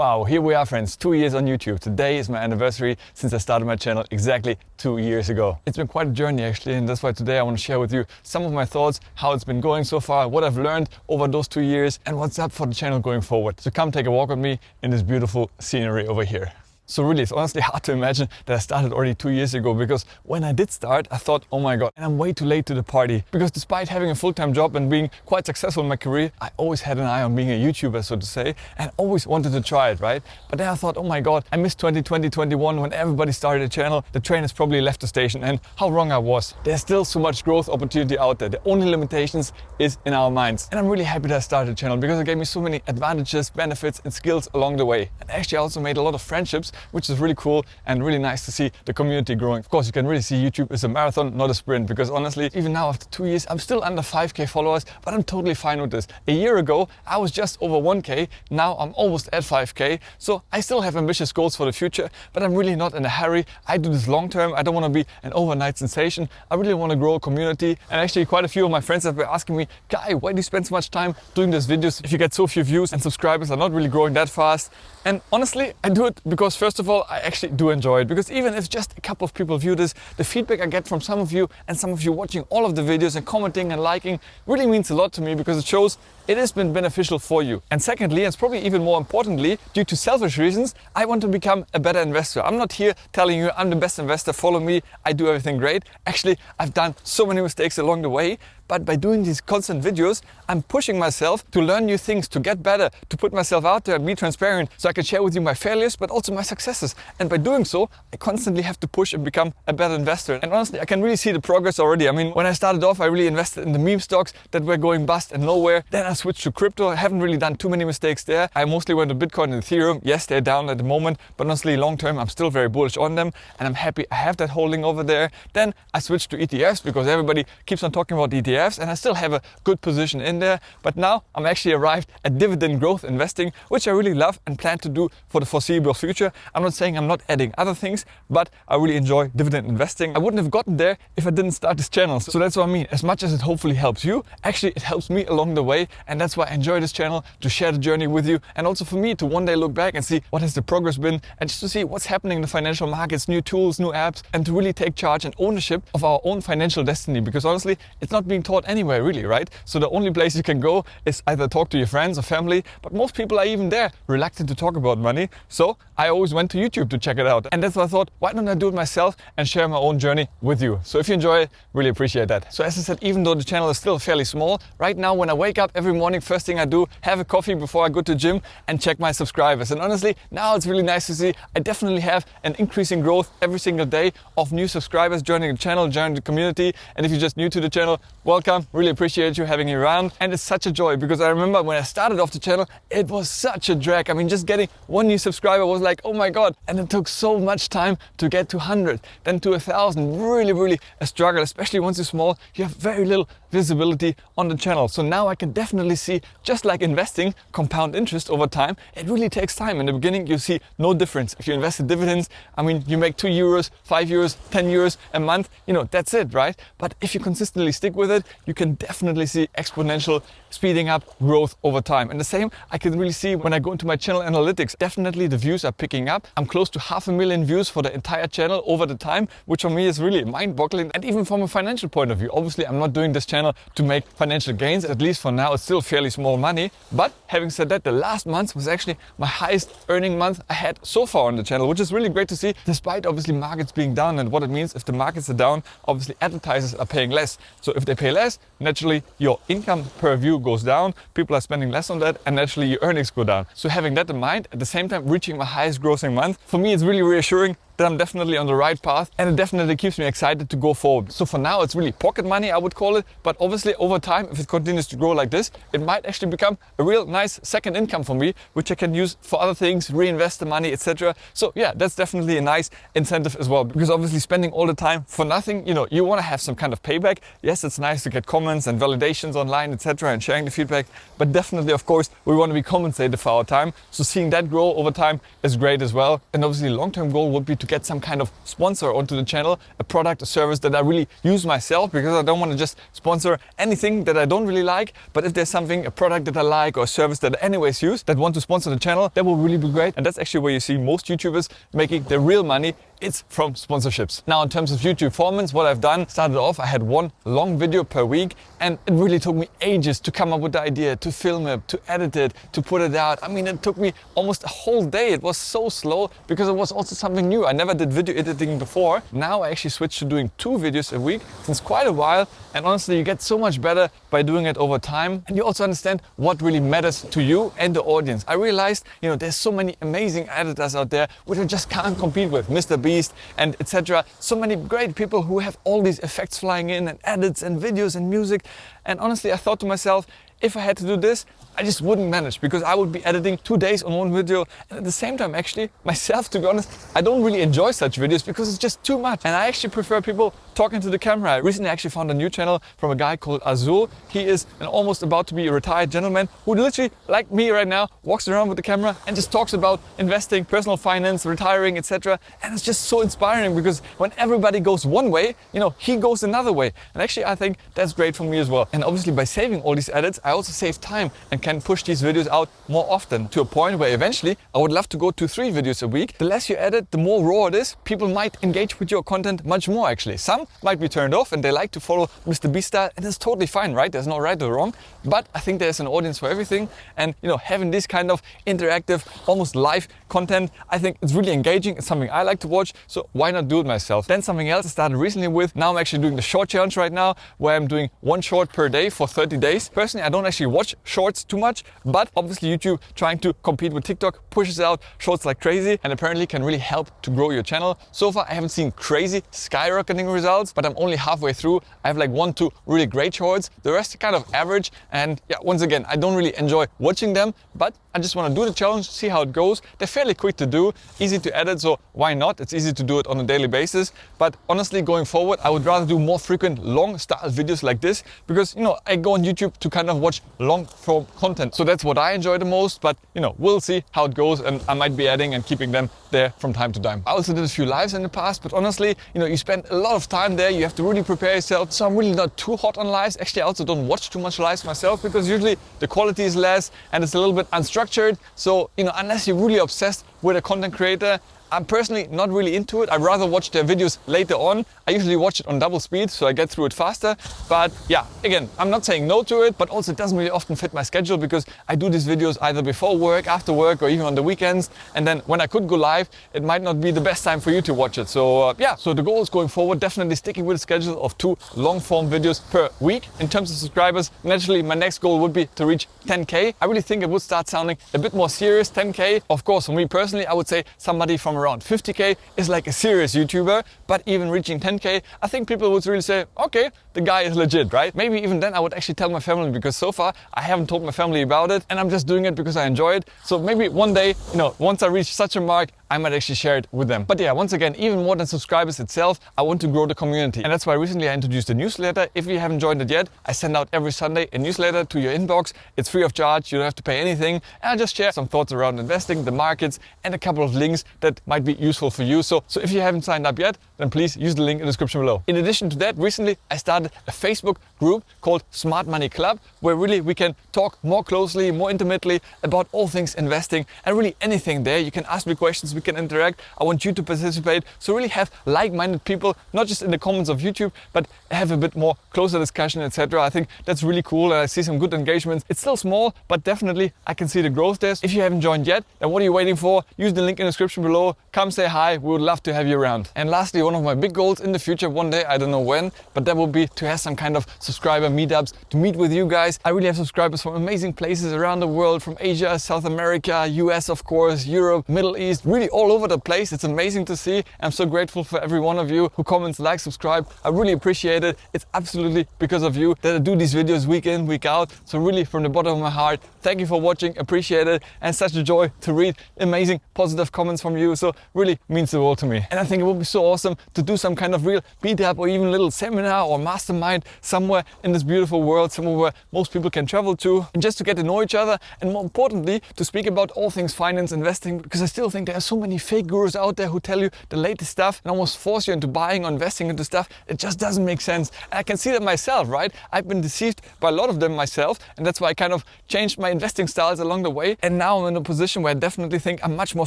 Wow, here we are friends, 2 years on YouTube. Today is my anniversary since I started my channel exactly 2 years ago. It's been quite a journey actually, and that's why today I want to share with you some of my thoughts, how it's been going so far, what I've learned over those 2 years, and what's up for the channel going forward. So come take a walk with me in this beautiful scenery over here. So really, it's honestly hard to imagine that I started already 2 years ago, because when I did start, I thought, oh my God, and I'm way too late to the party. Because despite having a full-time job and being quite successful in my career, I always had an eye on being a YouTuber, so to say, and always wanted to try it, right? But then I thought, oh my God, I missed 2020, 2021 when everybody started a channel. The train has probably left the station, and how wrong I was. There's still so much growth opportunity out there. The only limitations is in our minds. And I'm really happy that I started a channel because it gave me so many advantages, benefits, and skills along the way. And actually, I also made a lot of friendships, which is really cool and really nice to see the community growing. Of course, you can really see YouTube is a marathon, not a sprint, because honestly, even now after 2 years, I'm still under 5K followers, but I'm totally fine with this. A year ago, I was just over 1K. Now I'm almost at 5K. So I still have ambitious goals for the future, but I'm really not in a hurry. I do this long term. I don't want to be an overnight sensation. I really want to grow a community. And actually, quite a few of my friends have been asking me, Guy, why do you spend so much time doing these videos if you get so few views and subscribers are not really growing that fast? And honestly, I do it because first of all, I actually do enjoy it, because even if just a couple of people view this, the feedback I get from some of you and some of you watching all of the videos and commenting and liking really means a lot to me, because it shows it has been beneficial for you. And secondly, and it's probably even more importantly, due to selfish reasons, I want to become a better investor. I'm not here telling you I'm the best investor, follow me, I do everything great. Actually, I've done so many mistakes along the way, but by doing these constant videos, I'm pushing myself to learn new things, to get better, to put myself out there and be transparent, so I can share with you my failures, but also my successes. And by doing so, I constantly have to push and become a better investor. And honestly, I can really see the progress already. I mean, when I started off, I really invested in the meme stocks that were going bust and nowhere. Then I switched to crypto. I haven't really done too many mistakes there. I mostly went to Bitcoin and Ethereum. Yes, they're down at the moment, but honestly, long term, I'm still very bullish on them. And I'm happy I have that holding over there. Then I switched to ETFs because everybody keeps on talking about ETFs, and I still have a good position in there. But now I'm actually arrived at dividend growth investing, which I really love and plan to do for the foreseeable future. I'm not saying I'm not adding other things, but I really enjoy dividend investing. I wouldn't have gotten there if I didn't start this channel. So that's what I mean. As much as it hopefully helps you, actually it helps me along the way. And that's why I enjoy this channel, to share the journey with you. And also for me to one day look back and see what has the progress been, and just to see what's happening in the financial markets, new tools, new apps, and to really take charge and ownership of our own financial destiny. Because honestly, it's not being taught anywhere really, right? So the only place you can go is either talk to your friends or family, but most people are even there reluctant to talk about money. So I always went to YouTube to check it out. And that's why I thought, why don't I do it myself and share my own journey with you? So if you enjoy it, really appreciate that. So as I said, even though the channel is still fairly small, right now when I wake up every morning, first thing I do, have a coffee before I go to the gym and check my subscribers. And honestly, now it's really nice to see I definitely have an increasing growth every single day of new subscribers joining the channel, joining the community. And if you're just new to the channel, welcome. Really appreciate you having me around. And it's such a joy, because I remember when I started off the channel, it was such a drag. I mean, just getting one new subscriber was like, oh my God. And it took so much time to get to 100, then to 1,000. Really a struggle, especially once you're small, you have very little visibility on the channel. So now I can definitely see, just like investing, compound interest over time, it really takes time. In the beginning, you see no difference. If you invest in dividends, I mean, you make 2 euros, 5 euros, 10 euros a month, you know, that's it, right? But if you consistently stick with it, you can definitely see exponential speeding up growth over time. And the same I can really see when I go into my channel analytics. Definitely the views are picking up. I'm close to 500,000 views for the entire channel over the time, which for me is really mind-boggling. And even from a financial point of view, obviously I'm not doing this channel to make financial gains. At least for now, it's still fairly small money. But having said that, the last month was actually my highest earning month I had so far on the channel, which is really great to see, despite obviously markets being down. And what it means, if the markets are down, obviously advertisers are paying less. So if they pay less, naturally your income per view goes down, people are spending less on that, and naturally your earnings go down. So having that in mind, at the same time reaching my highest grossing month, for me it's really reassuring that I'm definitely on the right path, and it definitely keeps me excited to go forward. So for now, it's really pocket money, I would call it, but obviously over time, if it continues to grow like this, it might actually become a real nice second income for me, which I can use for other things, reinvest the money, etc. So yeah, that's definitely a nice incentive as well, because obviously spending all the time for nothing, you know, you want to have some kind of payback. Yes, it's nice to get comments and validations online, etc., and sharing the feedback, but definitely, of course, we want to be compensated for our time. So seeing that grow over time is great as well. And obviously, long-term goal would be to get some kind of sponsor onto the channel, a product, a service that I really use myself, because I don't want to just sponsor anything that I don't really like. But if there's something, a product that I like or a service that I anyways use that want to sponsor the channel, that will really be great. And that's actually where you see most YouTubers making their real money. It's from sponsorships. Now, in terms of YouTube performance, what I've done, started off, I had one long video per week, and it really took me ages to come up with the idea, to film it, to edit it, to put it out. I mean, it took me almost a whole day. It was so slow because it was also something new. I never did video editing before. Now I actually switched to doing 2 videos a week since quite a while. And honestly, you get so much better by doing it over time. And you also understand what really matters to you and the audience. I realized, there's so many amazing editors out there which I just can't compete with. Mr. Beast and etc. So many great people who have all these effects flying in and edits and videos and music. And honestly, I thought to myself, if I had to do this, I just wouldn't manage, because I would be editing 2 days on one video. And at the same time, actually, myself, to be honest, I don't really enjoy such videos because it's just too much. And I actually prefer people talking to the camera. I recently actually found a new channel from a guy called Azul. He is an almost about to be a retired gentleman who literally, like me right now, walks around with the camera and just talks about investing, personal finance, retiring, etc. And it's just so inspiring, because when everybody goes one way, he goes another way. And actually, I think that's great for me as well. And obviously, by saving all these edits, I also save time and can push these videos out more often, to a point where eventually I would love to go to 3 videos a week. The less you edit, the more raw it is. People might engage with your content much more, actually. Some might be turned off and they like to follow Mr. Beast style, and that's totally fine, right? There's no right or wrong. But I think there's an audience for everything. And having this kind of interactive, almost live content, I think it's really engaging. It's something I like to watch, so why not do it myself? Then something else I started recently with. Now I'm actually doing the short challenge right now, where I'm doing 1 short per day for 30 days. Personally, I don't actually watch shorts too much, but obviously YouTube, trying to compete with TikTok, pushes out shorts like crazy, and apparently can really help to grow your channel. So far, I haven't seen crazy skyrocketing results, but I'm only halfway through. I have like 1-2 really great shorts. The rest are kind of average. And yeah, once again, I don't really enjoy watching them, but I just want to do the challenge, see how it goes. They're fairly quick to do, easy to edit, so why not? It's easy to do it on a daily basis. But honestly, going forward, I would rather do more frequent, long style videos like this, because I go on YouTube to kind of watch long form content. So that's what I enjoy the most, but we'll see how it goes, and I might be adding and keeping them there from time to time. I also did a few lives in the past, but honestly, you spend a lot of time there. You have to really prepare yourself. So I'm really not too hot on lives. Actually, I also don't watch too much lives myself, because usually the quality is less and it's a little bit unstructured. So, unless you're really obsessed with a content creator, I'm personally not really into it. I'd rather watch their videos later on. I usually watch it on double speed, so I get through it faster. But yeah, again, I'm not saying no to it, but also it doesn't really often fit my schedule, because I do these videos either before work, after work, or even on the weekends. And then when I could go live, it might not be the best time for you to watch it. So yeah, so the goal is going forward, definitely sticking with a schedule of 2 long form videos per week. In terms of subscribers, naturally, my next goal would be to reach 10K. I really think it would start sounding a bit more serious, 10K. Of course, for me personally, I would say somebody from around 50K is like a serious YouTuber, but even reaching 10K, I think people would really say, okay, the guy is legit, right? Maybe even then I would actually tell my family, because so far I haven't told my family about it, and I'm just doing it because I enjoy it. So maybe one day, once I reach such a mark, I might actually share it with them. But yeah, once again, even more than subscribers itself, I want to grow the community. And that's why recently I introduced a newsletter. If you haven't joined it yet, I send out every Sunday a newsletter to your inbox. It's free of charge. You don't have to pay anything. And I just share some thoughts around investing, the markets, and a couple of links that might be useful for you. So if you haven't signed up yet, then please use the link in the description below. In addition to that, recently I started a Facebook group called Smart Money Club, where really we can talk more closely, more intimately about all things investing, and really anything there. You can ask me questions, we can interact. I want you to participate. So really have like-minded people, not just in the comments of YouTube, but have a bit more closer discussion, etc. I think that's really cool, and I see some good engagements. It's still small, but definitely I can see the growth there. If you haven't joined yet, then what are you waiting for? Use the link in the description below. Come say hi. We would love to have you around. And lastly, one of my big goals in the future, one day, I don't know when, but that will be to have some kind of subscriber meetups, to meet with you guys. I really have subscribers from amazing places around the world, from Asia, South America, US, of course, Europe, Middle East, really all over the place. It's amazing to see. I'm so grateful for every one of you who comments, like, subscribe. I really appreciate it. It's absolutely because of you that I do these videos week in, week out. So really, from the bottom of my heart, thank you for watching, appreciate it, and such a joy to read amazing positive comments from you. So really means the world to me. And I think it would be so awesome to do some kind of real meetup, or even a little seminar or mastermind somewhere in this beautiful world, somewhere where most people can travel to, and just to get to know each other, and more importantly, to speak about all things finance, investing, because I still think there are so many fake gurus out there who tell you the latest stuff and almost force you into buying or investing into stuff. It just doesn't make sense. And I can see that myself, right? I've been deceived by a lot of them myself, and that's why I kind of changed my investing styles along the way. And now I'm in a position where I definitely think I'm much more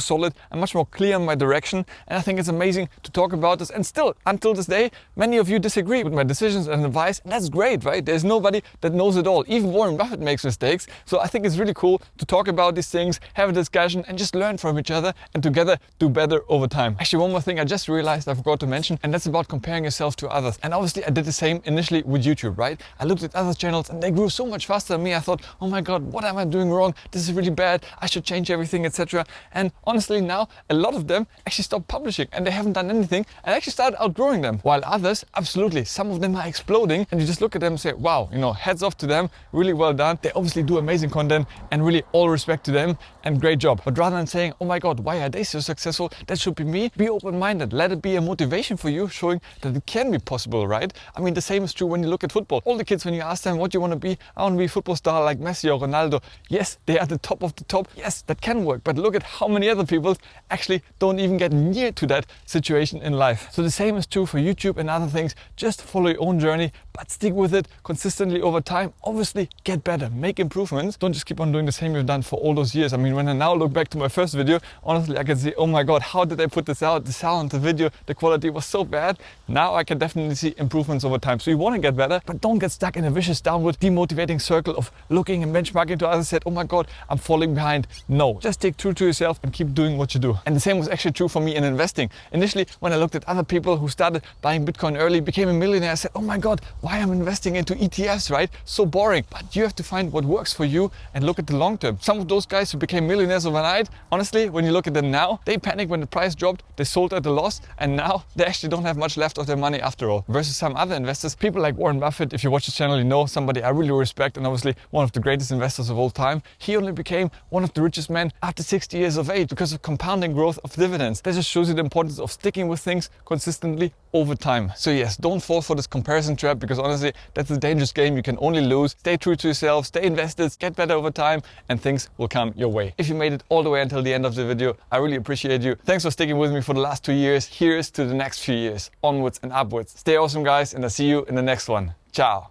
solid, I'm much more clear in my direction. And I think it's amazing to talk about this. And still, until this day, many of you disagree with my decisions and advice. And that's great, right? There's nobody that knows it all. Even Warren Buffett makes mistakes. So I think it's really cool to talk about these things, have a discussion, and just learn from each other and together do better over time. Actually, one more thing I just realized I forgot to mention, and that's about comparing yourself to others. And obviously I did the same initially with YouTube, right? I looked at other channels and they grew so much faster than me. I thought, oh my God, what am I doing wrong? This is really bad. I should change everything, etc. And honestly, now a lot of them actually stopped publishing and they haven't done anything and actually started outgrowing them. While others, absolutely, some of them are exploding, and you just look at them and say, wow, heads off to them, really well done. They obviously do amazing content and really all respect to them and great job. But rather than saying, oh my God, why are they so successful? That should be me. Be open-minded. Let it be a motivation for you, showing that it can be possible, right? I mean, the same is true when you look at football. All the kids, when you ask them, what do you want to be? I want to be a football star like Messi or Ronaldo. Yes, they are the top of the top. Yes, that can work. But look at how many other people actually don't even get near to that situation in life. So the same is true for YouTube and other things. Just follow your own journey, but stick with it consistently over time. Obviously, get better, make improvements. Don't just keep on doing the same you've done for all those years. I mean, when I now look back to my first video, honestly, I can see, oh my God, how did I put this out? The sound, the video, the quality was so bad. Now I can definitely see improvements over time. So you want to get better, but don't get stuck in a vicious downward demotivating circle of looking and benchmarking to others. Said, oh my God, I'm falling behind. No, just stick true to yourself and keep doing what you do. And the same was actually true for me in investing. Initially, when I looked at other people who started buying Bitcoin early, became a millionaire, I said, oh my God, why am I investing into ETFs, right? So boring. But you have to find what works for you and look at the long term. Some of those guys who became millionaires overnight, honestly, when you look at them now, they panicked when the price dropped, they sold at a loss, and now they actually don't have much left of their money after all. Versus some other investors, people like Warren Buffett, if you watch his channel, you know somebody I really respect and obviously one of the greatest investors of all time. He only became one of the richest men after 60 years of age because of compounding growth of dividends. That just shows you the importance of sticking with things consistently over time. So yes, don't fall for this comparison trap, because honestly, that's a dangerous game. You can only lose. Stay true to yourself, stay invested, get better over time, and things will come your way. If you made it all the way until the end of the video, I really appreciate you. Thanks for sticking with me for the last 2 years. Here's to the next few years, onwards and upwards. Stay awesome, guys, and I'll see you in the next one. Ciao.